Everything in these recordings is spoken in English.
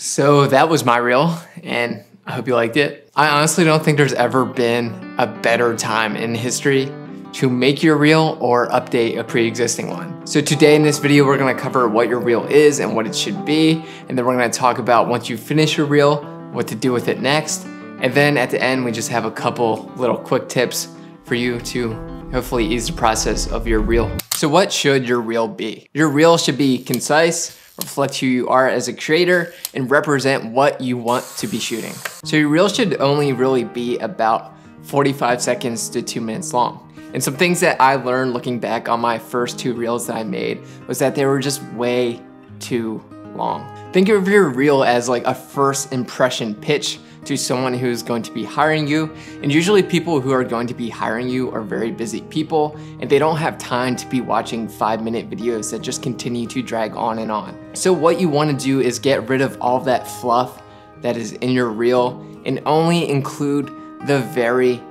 So that was my reel, and I hope you liked it. I honestly don't think there's ever been a better time in history to make your reel or update a pre-existing one. So today in this video, we're gonna cover what your reel is and what it should be. And then we're gonna talk about once you finish your reel, what to do with it next. And then at the end, we just have a couple little quick tips for you to hopefully ease the process of your reel. So what should your reel be? Your reel should be concise, reflect who you are as a creator, and represent what you want to be shooting. So your reel should only really be about 45 seconds to 2 minutes long. And some things that I learned looking back on my first 2 reels that I made was that they were just way too long. Think of your reel as like a first impression pitch to someone who's going to be hiring you. And usually people who are going to be hiring you are very busy people, and they don't have time to be watching 5-minute videos that just continue to drag on and on. So what you want to do is get rid of all of that fluff that is in your reel and only include the very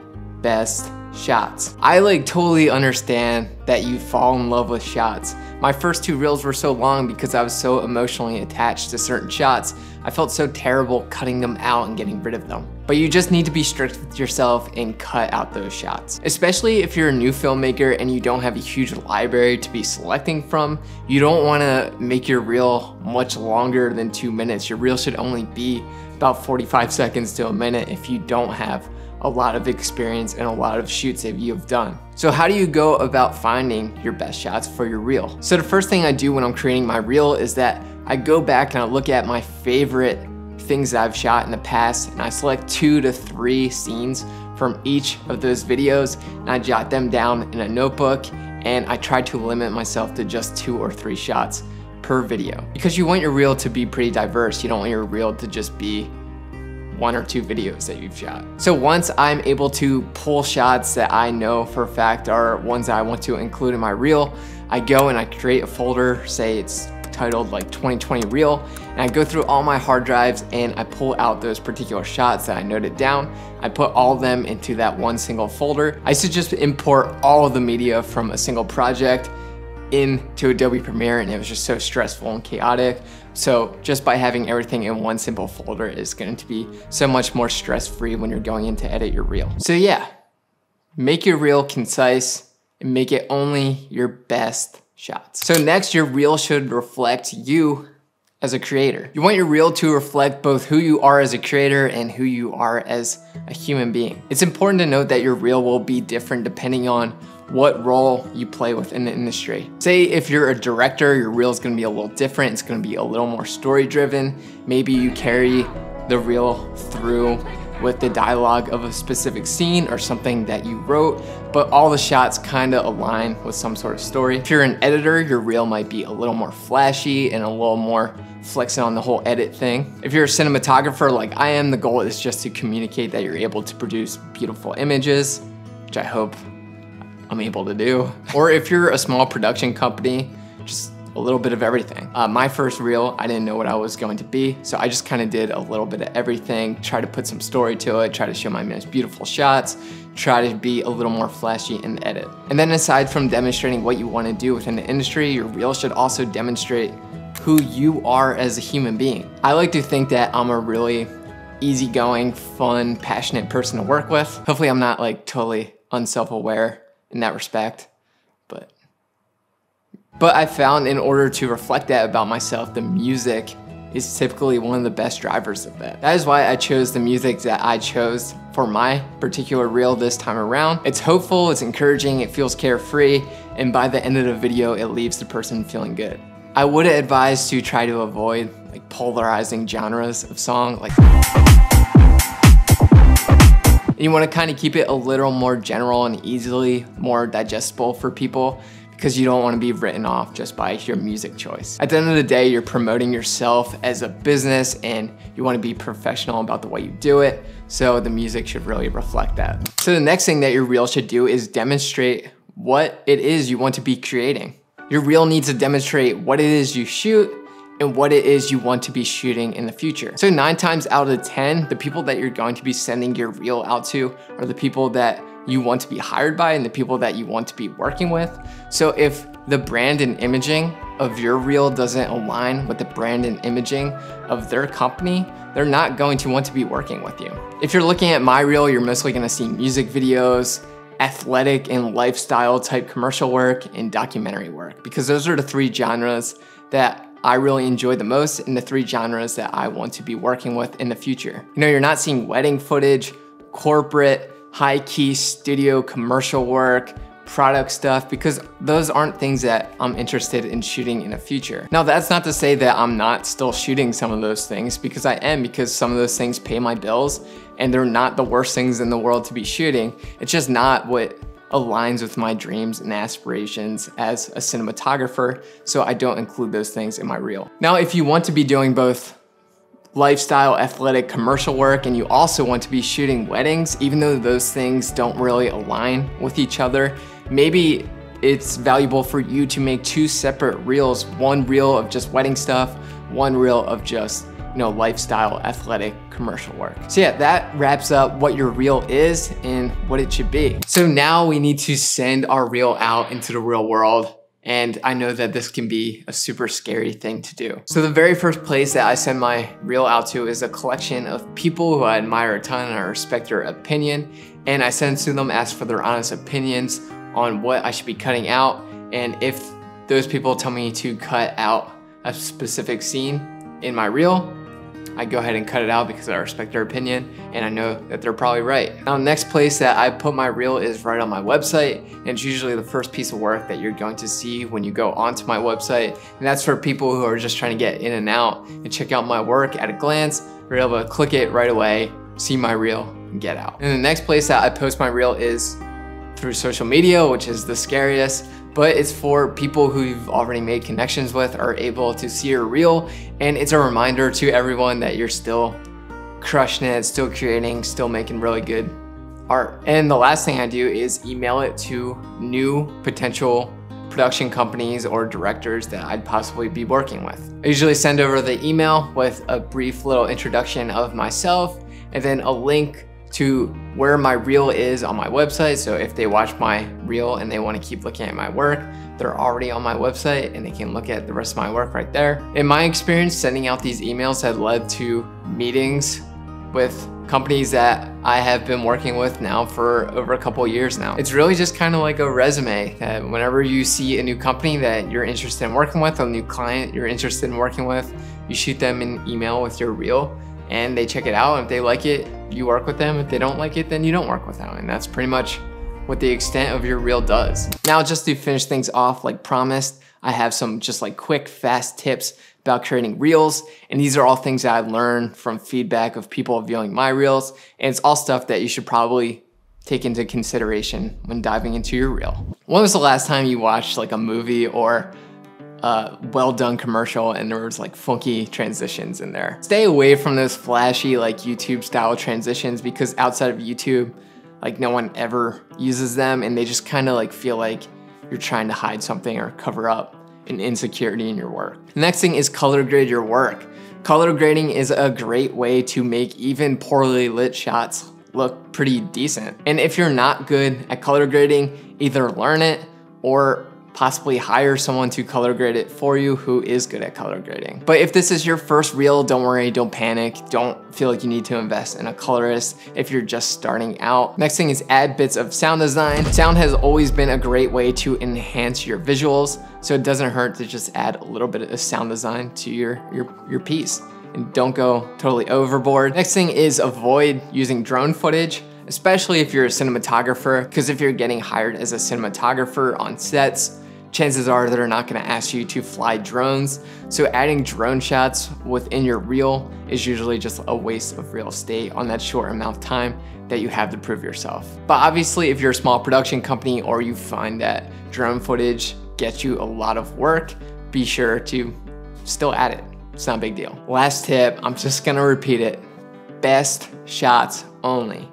best shots. I totally understand that you fall in love with shots. My first 2 reels were so long because I was so emotionally attached to certain shots. I felt so terrible cutting them out and getting rid of them. But you just need to be strict with yourself and cut out those shots. Especially if you're a new filmmaker and you don't have a huge library to be selecting from, you don't want to make your reel much longer than 2 minutes. Your reel should only be about 45 seconds to a minute if you don't have a lot of experience and a lot of shoots that you've done. So how do you go about finding your best shots for your reel? So the first thing I do when I'm creating my reel is that I go back and I look at my favorite things that I've shot in the past, and I select 2 to 3 scenes from each of those videos, and I jot them down in a notebook, and I try to limit myself to just 2 or 3 shots per video. Because you want your reel to be pretty diverse. You don't want your reel to just be 1 or 2 videos that you've shot. So once I'm able to pull shots that I know for a fact are ones that I want to include in my reel, I go and I create a folder, say it's titled like 2020 reel, and I go through all my hard drives and I pull out those particular shots that I noted down. I put all of them into that one single folder. I used to just import all of the media from a single project into Adobe Premiere, and it was just so stressful and chaotic. So just by having everything in one simple folder is going to be so much more stress-free when you're going in to edit your reel. So yeah, make your reel concise and make it only your best shots. So next, your reel should reflect you as a creator. You want your reel to reflect both who you are as a creator and who you are as a human being. It's important to note that your reel will be different depending on what role you play within the industry. Say if you're a director, your reel is gonna be a little different. It's gonna be a little more story driven. Maybe you carry the reel through with the dialogue of a specific scene or something that you wrote, but all the shots kind of align with some sort of story. If you're an editor, your reel might be a little more flashy and a little more flexing on the whole edit thing. If you're a cinematographer like I am, the goal is just to communicate that you're able to produce beautiful images, which I hope I'm able to do. Or if you're a small production company, just a little bit of everything. My first reel, I didn't know what I was going to be, so I just kind of did a little bit of everything, try to put some story to it, try to show my most beautiful shots, try to be a little more flashy in the edit. And then aside from demonstrating what you want to do within the industry, your reel should also demonstrate who you are as a human being. I like to think that I'm a really easygoing, fun, passionate person to work with. Hopefully I'm not totally unself-aware in that respect, but I found in order to reflect that about myself, the music is typically one of the best drivers of that. That is why I chose the music that I chose for my particular reel this time around. It's hopeful, it's encouraging, it feels carefree, and by the end of the video, it leaves the person feeling good. I would advise to try to avoid polarizing genres of song. You want to kind of keep it a little more general and easily more digestible for people, because you don't want to be written off just by your music choice. At the end of the day, you're promoting yourself as a business and you want to be professional about the way you do it, so the music should really reflect that. So the next thing that your reel should do is demonstrate what it is you want to be creating. Your reel needs to demonstrate what it is you shoot and what it is you want to be shooting in the future. So 9 times out of 10, the people that you're going to be sending your reel out to are the people that you want to be hired by and the people that you want to be working with. So if the brand and imaging of your reel doesn't align with the brand and imaging of their company, they're not going to want to be working with you. If you're looking at my reel, you're mostly gonna see music videos, athletic and lifestyle type commercial work, and documentary work, because those are the three genres that I really enjoy the most and the three genres that I want to be working with in the future. You know, you're not seeing wedding footage, corporate, high-key studio commercial work, product stuff, because those aren't things that I'm interested in shooting in the future. Now, that's not to say that I'm not still shooting some of those things, because I am, because some of those things pay my bills and they're not the worst things in the world to be shooting. It's just not what aligns with my dreams and aspirations as a cinematographer, so I don't include those things in my reel. Now, if you want to be doing both lifestyle, athletic, commercial work, and you also want to be shooting weddings, even though those things don't really align with each other, maybe it's valuable for you to make two separate reels, one reel of just wedding stuff, one reel of just, you know, lifestyle, athletic, commercial work. So yeah, that wraps up what your reel is and what it should be. So now we need to send our reel out into the real world. And I know that this can be a super scary thing to do. So the very first place that I send my reel out to is a collection of people who I admire a ton and I respect their opinion. And I send to them, ask for their honest opinions on what I should be cutting out. And if those people tell me to cut out a specific scene in my reel, I go ahead and cut it out because I respect their opinion and I know that they're probably right. Now, the next place that I put my reel is right on my website, and it's usually the first piece of work that you're going to see when you go onto my website. And that's for people who are just trying to get in and out and check out my work at a glance. You're able to click it right away, see my reel, and get out. And the next place that I post my reel is through social media, which is the scariest, but it's for people who you've already made connections with, are able to see your reel, and it's a reminder to everyone that you're still crushing it, still creating, still making really good art. And the last thing I do is email it to new potential production companies or directors that I'd possibly be working with. I usually send over the email with a brief little introduction of myself and then a link to where my reel is on my website. So if they watch my reel and they want to keep looking at my work, they're already on my website and they can look at the rest of my work right there. In my experience, sending out these emails had led to meetings with companies that I have been working with now for over a couple of years now. It's really just kind of like a resume that whenever you see a new company that you're interested in working with, a new client you're interested in working with, you shoot them an email with your reel and they check it out. If they like it, you work with them. If they don't like it, then you don't work with them. And that's pretty much what the extent of your reel does. Now, just to finish things off, like promised, I have some just like quick, fast tips about creating reels. And these are all things that I learned from feedback of people viewing my reels. And it's all stuff that you should probably take into consideration when diving into your reel. When was the last time you watched like a movie or well done commercial and there was like funky transitions in there? Stay away from those flashy like YouTube style transitions, because outside of YouTube, like no one ever uses them and they just kind of like feel like you're trying to hide something or cover up an insecurity in your work. The next thing is color grade your work. Color grading is a great way to make even poorly lit shots look pretty decent. And if you're not good at color grading, either learn it or possibly hire someone to color grade it for you who is good at color grading. But if this is your first reel, don't worry, don't panic. Don't feel like you need to invest in a colorist if you're just starting out. Next thing is add bits of sound design. Sound has always been a great way to enhance your visuals, so it doesn't hurt to just add a little bit of sound design to your piece. And don't go totally overboard. Next thing is avoid using drone footage, especially if you're a cinematographer, because if you're getting hired as a cinematographer on sets, chances are they're not gonna ask you to fly drones. So adding drone shots within your reel is usually just a waste of real estate on that short amount of time that you have to prove yourself. But obviously, if you're a small production company or you find that drone footage gets you a lot of work, be sure to still add it. It's not a big deal. Last tip, I'm just gonna repeat it. Best shots only.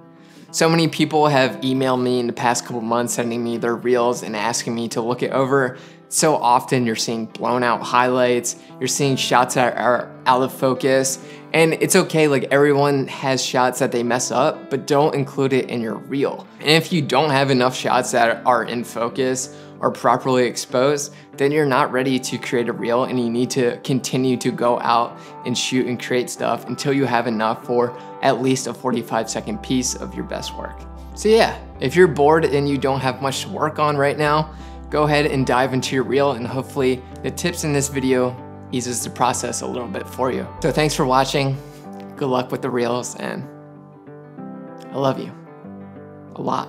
So many people have emailed me in the past couple months, sending me their reels and asking me to look it over. So often you're seeing blown out highlights, you're seeing shots that are out of focus, and it's okay, like everyone has shots that they mess up, but don't include it in your reel. And if you don't have enough shots that are in focus are properly exposed, then you're not ready to create a reel, and you need to continue to go out and shoot and create stuff until you have enough for at least a 45-second piece of your best work. So yeah, if you're bored and you don't have much to work on right now, go ahead and dive into your reel, and hopefully the tips in this video eases the process a little bit for you. So thanks for watching. Good luck with the reels, and I love you a lot.